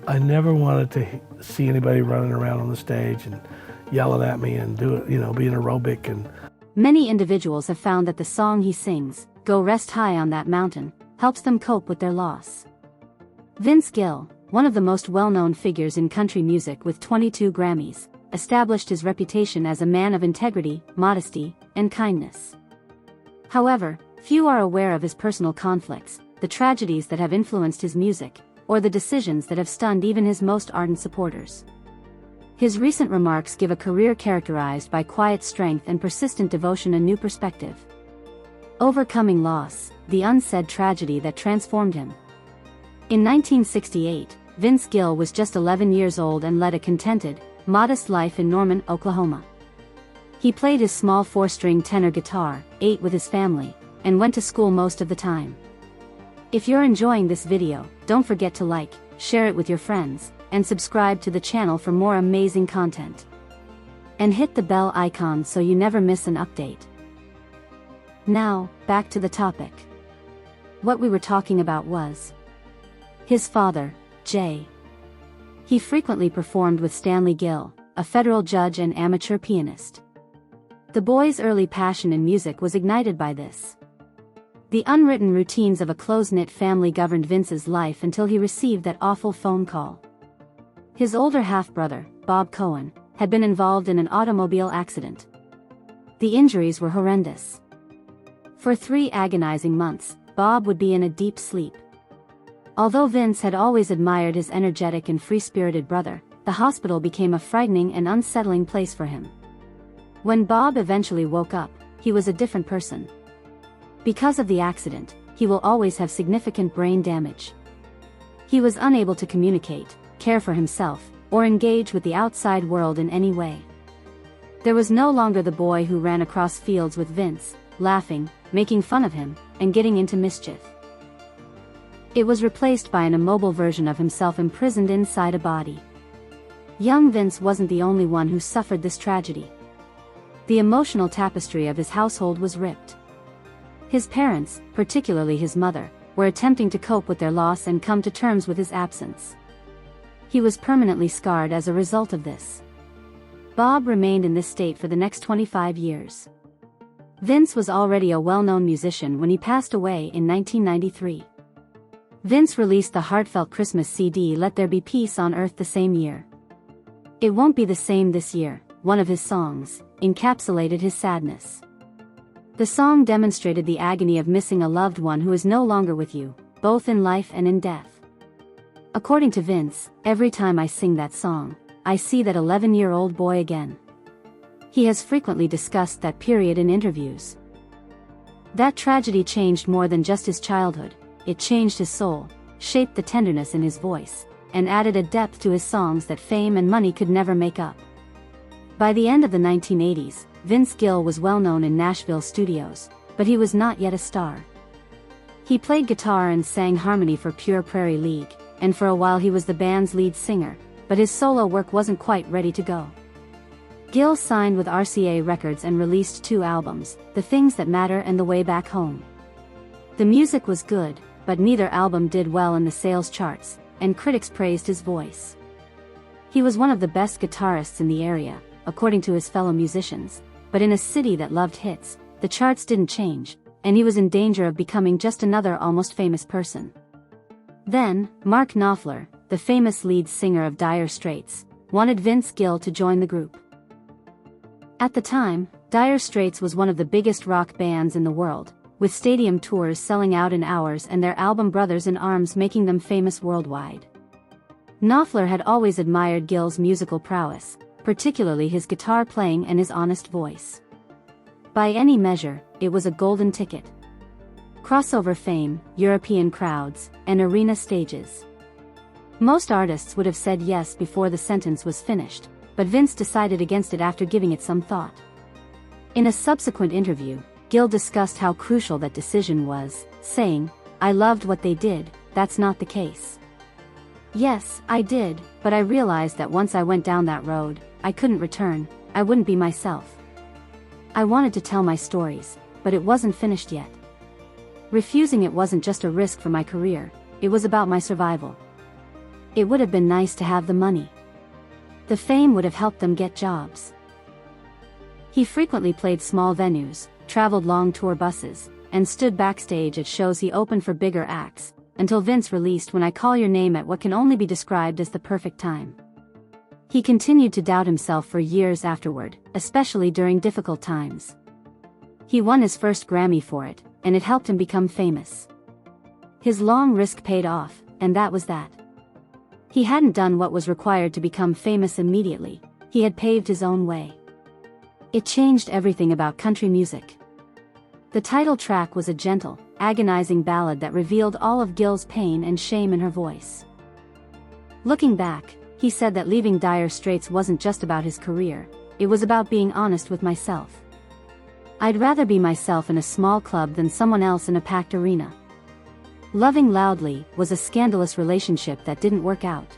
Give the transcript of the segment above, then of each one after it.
I never wanted to see anybody running around on the stage and yelling at me and being aerobic. And many individuals have found that the song he sings, Go Rest High on That Mountain, helps them cope with their loss. Vince Gill, one of the most well-known figures in country music with 22 Grammys, established his reputation as a man of integrity, modesty, and kindness. However, few are aware of his personal conflicts, the tragedies that have influenced his music, or the decisions that have stunned even his most ardent supporters. His recent remarks give a career characterized by quiet strength and persistent devotion a new perspective. Overcoming loss, the unsaid tragedy that transformed him. In 1968, Vince Gill was just 11 years old and led a contented, modest life in Norman, Oklahoma. He played his small 4-string tenor guitar, ate with his family, and went to school most of the time. If you're enjoying this video, don't forget to like, share it with your friends, and subscribe to the channel for more amazing content. And hit the bell icon so you never miss an update. Now, back to the topic. What we were talking about was his father, Jay. He frequently performed with Stanley Gill, a federal judge and amateur pianist. The boy's early passion in music was ignited by this. The unwritten routines of a close-knit family governed Vince's life until he received that awful phone call. His older half-brother, Bob Cohen, had been involved in an automobile accident. The injuries were horrendous. For 3 agonizing months, Bob would be in a deep sleep. Although Vince had always admired his energetic and free-spirited brother, the hospital became a frightening and unsettling place for him. When Bob eventually woke up, he was a different person. Because of the accident, he will always have significant brain damage. He was unable to communicate, care for himself, or engage with the outside world in any way. There was no longer the boy who ran across fields with Vince, laughing, making fun of him, and getting into mischief. It was replaced by an immobile version of himself imprisoned inside a body. Young Vince wasn't the only one who suffered this tragedy. The emotional tapestry of his household was ripped. His parents, particularly his mother, were attempting to cope with their loss and come to terms with his absence. He was permanently scarred as a result of this. Bob remained in this state for the next 25 years. Vince was already a well-known musician when he passed away in 1993. Vince released the heartfelt Christmas CD Let There Be Peace on Earth the same year. It Won't Be the Same This Year, one of his songs, encapsulated his sadness. The song demonstrated the agony of missing a loved one who is no longer with you, both in life and in death. According to Vince, every time I sing that song, I see that 11-year-old boy again. He has frequently discussed that period in interviews. That tragedy changed more than just his childhood, it changed his soul, shaped the tenderness in his voice, and added a depth to his songs that fame and money could never make up. By the end of the 1980s, Vince Gill was well known in Nashville studios, but he was not yet a star. He played guitar and sang harmony for Pure Prairie League, and for a while he was the band's lead singer, but his solo work wasn't quite ready to go. Gill signed with RCA Records and released 2 albums, The Things That Matter and The Way Back Home. The music was good, but neither album did well in the sales charts, and critics praised his voice. He was one of the best guitarists in the area, according to his fellow musicians, but in a city that loved hits, the charts didn't change, and he was in danger of becoming just another almost famous person. Then, Mark Knopfler, the famous lead singer of Dire Straits, wanted Vince Gill to join the group. At the time, Dire Straits was one of the biggest rock bands in the world, with stadium tours selling out in hours and their album Brothers in Arms making them famous worldwide. Knopfler had always admired Gill's musical prowess, particularly his guitar playing and his honest voice. By any measure, it was a golden ticket. Crossover fame, European crowds, and arena stages. Most artists would have said yes before the sentence was finished, but Vince decided against it after giving it some thought. In a subsequent interview, Gill discussed how crucial that decision was, saying, "I loved what they did, that's not the case. Yes, I did, but I realized that once I went down that road, I couldn't return, I wouldn't be myself. I wanted to tell my stories, but it wasn't finished yet. Refusing it wasn't just a risk for my career, it was about my survival." It would have been nice to have the money. The fame would have helped them get jobs. He frequently played small venues, traveled long tour buses, and stood backstage at shows he opened for bigger acts, until Vince released When I Call Your Name at what can only be described as the perfect time. He continued to doubt himself for years afterward, especially during difficult times. He won his first Grammy for it, and it helped him become famous. His long risk paid off, and that was that. He hadn't done what was required to become famous immediately, he had paved his own way. It changed everything about country music. The title track was a gentle, agonizing ballad that revealed all of Gill's pain and shame in her voice. Looking back, he said that leaving Dire Straits wasn't just about his career, it was about being honest with myself. I'd rather be myself in a small club than someone else in a packed arena. Loving Loudly was a scandalous relationship that didn't work out.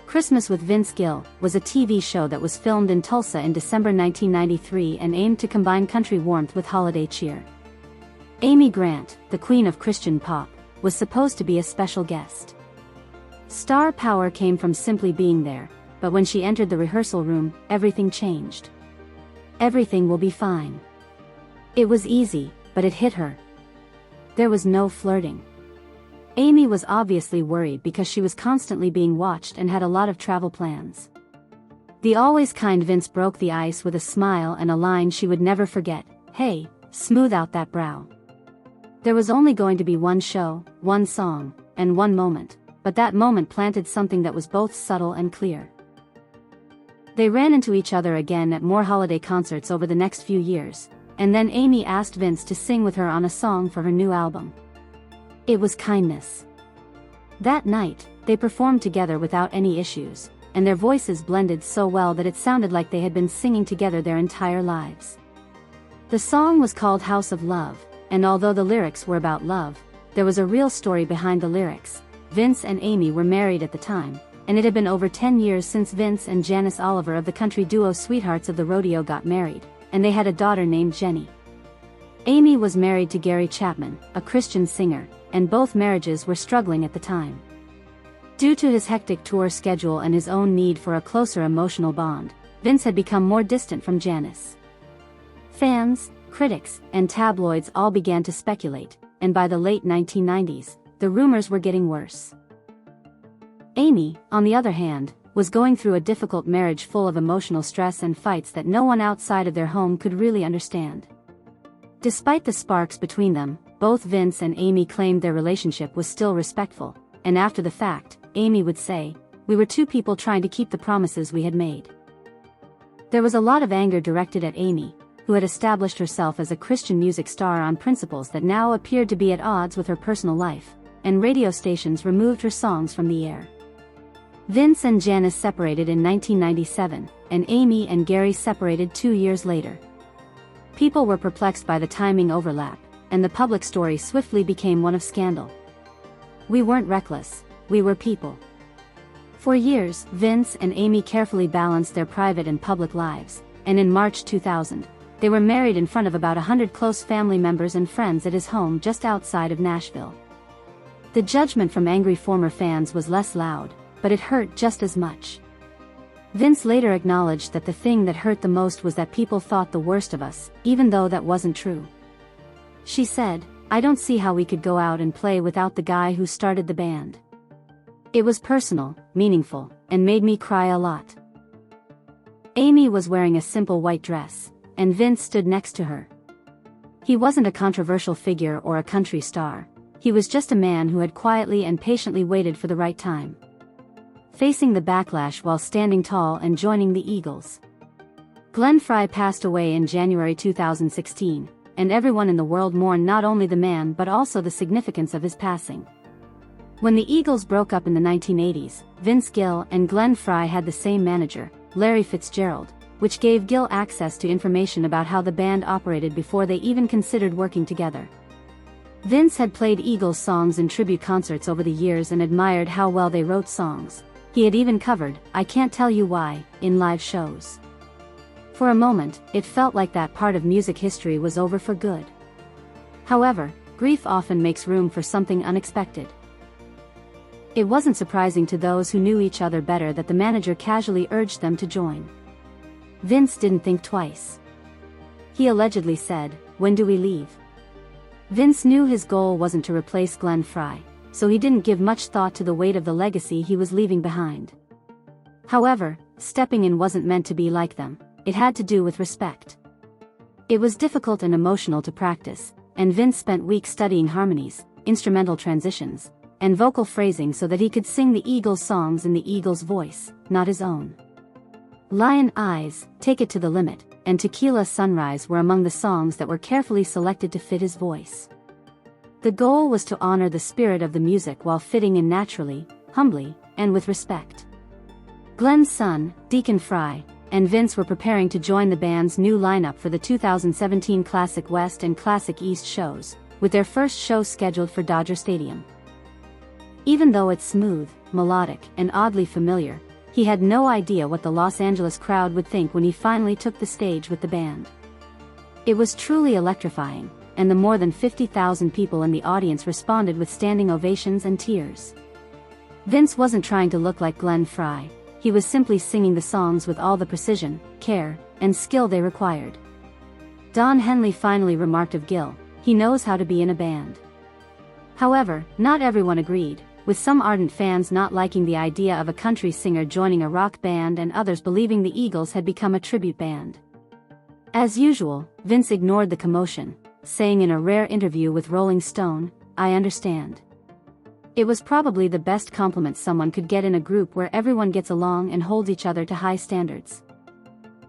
Christmas with Vince Gill was a TV show that was filmed in Tulsa in December 1993 and aimed to combine country warmth with holiday cheer. Amy Grant, the queen of Christian pop, was supposed to be a special guest. Star power came from simply being there, but when she entered the rehearsal room, everything changed. Everything will be fine. It was easy, but it hit her. There was no flirting. Amy was obviously worried because she was constantly being watched and had a lot of travel plans. The always kind Vince broke the ice with a smile and a line she would never forget, "Hey, smooth out that brow." There was only going to be one show, one song, and one moment, but that moment planted something that was both subtle and clear. They ran into each other again at more holiday concerts over the next few years, and then Amy asked Vince to sing with her on a song for her new album. It was kindness. That night, they performed together without any issues, and their voices blended so well that it sounded like they had been singing together their entire lives. The song was called House of Love, and although the lyrics were about love, there was a real story behind the lyrics. Vince and Amy were married at the time, and it had been over 10 years since Vince and Janice Oliver of the country duo Sweethearts of the Rodeo got married, and they had a daughter named Jenny. Amy was married to Gary Chapman, a Christian singer, and both marriages were struggling at the time. Due to his hectic tour schedule and his own need for a closer emotional bond, Vince had become more distant from Janice. Fans, critics, and tabloids all began to speculate, and by the late 1990s, the rumors were getting worse. Amy, on the other hand, was going through a difficult marriage full of emotional stress and fights that no one outside of their home could really understand. Despite the sparks between them, both Vince and Amy claimed their relationship was still respectful, and after the fact, Amy would say, "We were two people trying to keep the promises we had made." There was a lot of anger directed at Amy, who had established herself as a Christian music star on principles that now appeared to be at odds with her personal life, and radio stations removed her songs from the air. Vince and Janice separated in 1997, and Amy and Gary separated 2 years later. People were perplexed by the timing overlap, and the public story swiftly became one of scandal. We weren't reckless, we were people. For years, Vince and Amy carefully balanced their private and public lives, and in March 2000, they were married in front of about 100 close family members and friends at his home just outside of Nashville. The judgment from angry former fans was less loud, but it hurt just as much. Vince later acknowledged that the thing that hurt the most was that people thought the worst of us, even though that wasn't true. She said, "I don't see how we could go out and play without the guy who started the band. It was personal, meaningful, and made me cry a lot." Amy was wearing a simple white dress, and Vince stood next to her. He wasn't a controversial figure or a country star, he was just a man who had quietly and patiently waited for the right time. Facing the backlash while standing tall and joining the Eagles. Glenn Frey passed away in January 2016, and everyone in the world mourned not only the man but also the significance of his passing. When the Eagles broke up in the 1980s, Vince Gill and Glenn Frey had the same manager, Larry Fitzgerald, which gave Gill access to information about how the band operated before they even considered working together. Vince had played Eagles songs in tribute concerts over the years and admired how well they wrote songs. He had even covered "I Can't Tell You Why" in live shows. For a moment, it felt like that part of music history was over for good. However, grief often makes room for something unexpected. It wasn't surprising to those who knew each other better that the manager casually urged them to join. Vince didn't think twice. He allegedly said, "When do we leave?" Vince knew his goal wasn't to replace Glenn Frey, so he didn't give much thought to the weight of the legacy he was leaving behind. However, stepping in wasn't meant to be like them, it had to do with respect. It was difficult and emotional to practice, and Vince spent weeks studying harmonies, instrumental transitions, and vocal phrasing so that he could sing the Eagles songs in the Eagles' voice, not his own. Lion Eyes, Take It to the Limit, and Tequila Sunrise were among the songs that were carefully selected to fit his voice. The goal was to honor the spirit of the music while fitting in naturally, humbly, and with respect. Glenn's son, Deacon Frey, and Vince were preparing to join the band's new lineup for the 2017 Classic West and Classic East shows, with their first show scheduled for Dodger Stadium. Even though it's smooth, melodic, and oddly familiar, he had no idea what the Los Angeles crowd would think when he finally took the stage with the band. It was truly electrifying, and the more than 50,000 people in the audience responded with standing ovations and tears. Vince wasn't trying to look like Glenn Frey, he was simply singing the songs with all the precision, care, and skill they required. Don Henley finally remarked of Gill, "He knows how to be in a band." However, not everyone agreed, with some ardent fans not liking the idea of a country singer joining a rock band and others believing the Eagles had become a tribute band. As usual, Vince ignored the commotion, saying in a rare interview with Rolling Stone, "I understand." It was probably the best compliment someone could get in a group where everyone gets along and holds each other to high standards.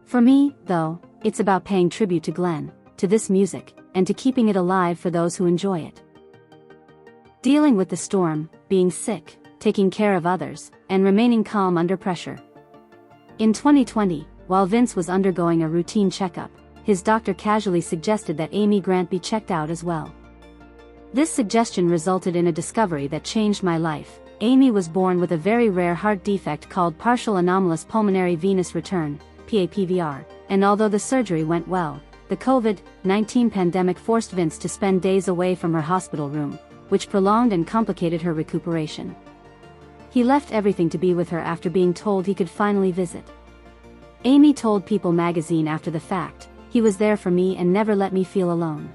For me, though, it's about paying tribute to Glenn, to this music, and to keeping it alive for those who enjoy it. Dealing with the storm, being sick, taking care of others, and remaining calm under pressure. In 2020, while Vince was undergoing a routine checkup, his doctor casually suggested that Amy Grant be checked out as well. This suggestion resulted in a discovery that changed my life. Amy was born with a very rare heart defect called partial anomalous pulmonary venous return, PAPVR, and although the surgery went well, the COVID-19 pandemic forced Vince to spend days away from her hospital room, which prolonged and complicated her recuperation. He left everything to be with her after being told he could finally visit. Amy told People magazine after the fact, "He was there for me and never let me feel alone."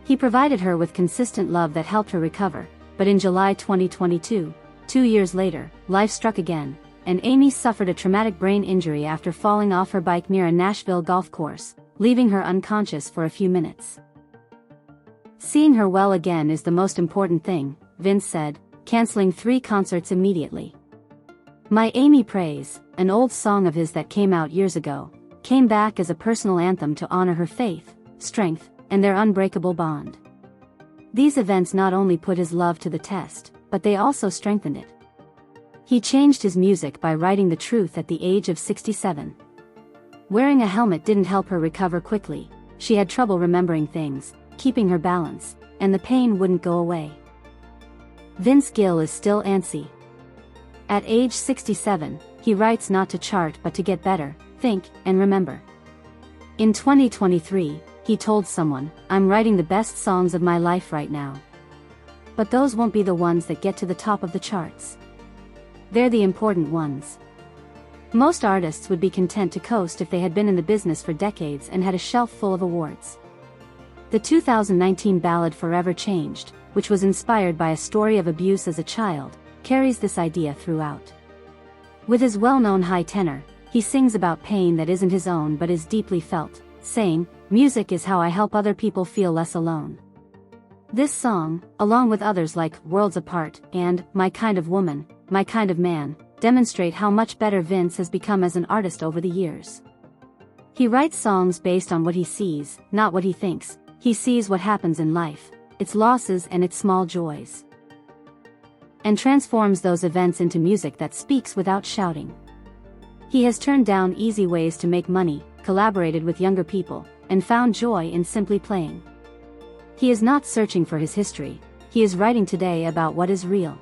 He provided her with consistent love that helped her recover, but in July 2022, 2 years later, life struck again, and Amy suffered a traumatic brain injury after falling off her bike near a Nashville golf course, leaving her unconscious for a few minutes. "Seeing her well again is the most important thing," Vince said, canceling 3 concerts immediately. "My Amy Praise," an old song of his that came out years ago, came back as a personal anthem to honor her faith, strength, and their unbreakable bond. These events not only put his love to the test, but they also strengthened it. He changed his music by writing the truth at the age of 67. Wearing a helmet didn't help her recover quickly, she had trouble remembering things, keeping her balance, and the pain wouldn't go away. Vince Gill is still antsy. At age 67, he writes not to chart but to get better, think, and remember. In 2023, he told someone, "I'm writing the best songs of my life right now. But those won't be the ones that get to the top of the charts. They're the important ones." Most artists would be content to coast if they had been in the business for decades and had a shelf full of awards. The 2019 ballad Forever Changed, which was inspired by a story of abuse as a child, carries this idea throughout. With his well-known high tenor, he sings about pain that isn't his own but is deeply felt, saying, "Music is how I help other people feel less alone." This song, along with others like Worlds Apart and My Kind of Woman, My Kind of Man, demonstrate how much better Vince has become as an artist over the years. He writes songs based on what he sees, not what he thinks. He sees what happens in life, its losses and its small joys, and transforms those events into music that speaks without shouting. He has turned down easy ways to make money, collaborated with younger people, and found joy in simply playing. He is not searching for his history, he is writing today about what is real.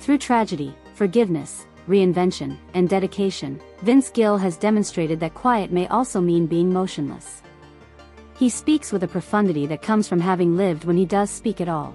Through tragedy, forgiveness, reinvention, and dedication, Vince Gill has demonstrated that quiet may also mean being motionless. He speaks with a profundity that comes from having lived when he does speak at all.